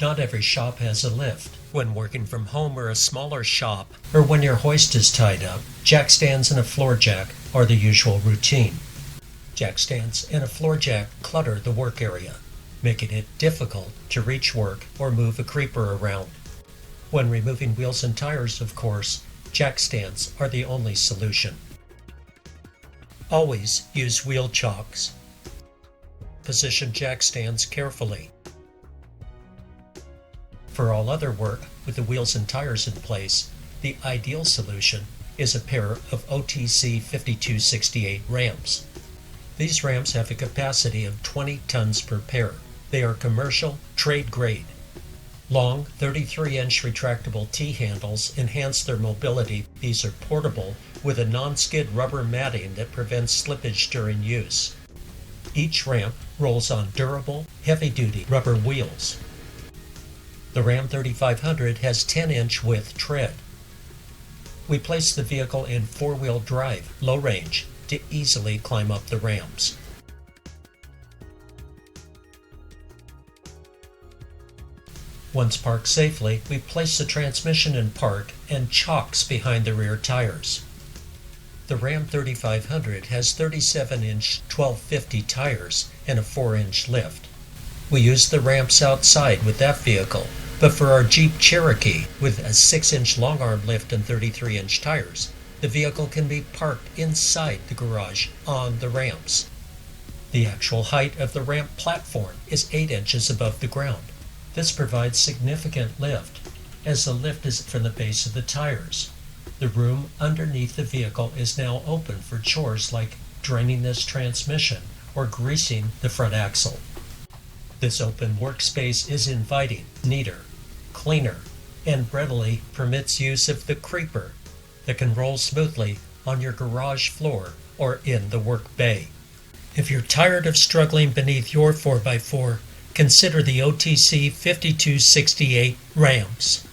Not every shop has a lift. When working from home or a smaller shop, or when your hoist is tied up, jack stands and a floor jack are the usual routine. Jack stands and a floor jack clutter the work area, making it difficult to reach work or move a creeper around. When removing wheels and tires, of course, jack stands are the only solution. Always use wheel chocks. Position jack stands carefully. For all other work with the wheels and tires in place, the ideal solution is a pair of OTC 5268 Rams. These Rams have a capacity of 20 tons per pair. They are commercial, trade grade. Long 33-inch retractable T-handles enhance their mobility. These are portable with a non-skid rubber matting that prevents slippage during use. Each Ram rolls on durable, heavy-duty rubber wheels. The Ram 3500 has 10-inch width tread. We place the vehicle in four-wheel drive, low range, to easily climb up the Rams. Once parked safely, we place the transmission in park and chocks behind the rear tires. The Ram 3500 has 37-inch 1250 tires and a 4-inch lift. We use the ramps outside with that vehicle, but for our Jeep Cherokee with a 6-inch long arm lift and 33-inch tires, the vehicle can be parked inside the garage on the ramps. The actual height of the ramp platform is 8 inches above the ground. This provides significant lift, as the lift is from the base of the tires. The room underneath the vehicle is now open for chores like draining this transmission or greasing the front axle. This open workspace is inviting, neater, cleaner, and readily permits use of the creeper that can roll smoothly on your garage floor or in the work bay. If you're tired of struggling beneath your 4x4, consider the OTC 5268 Rams.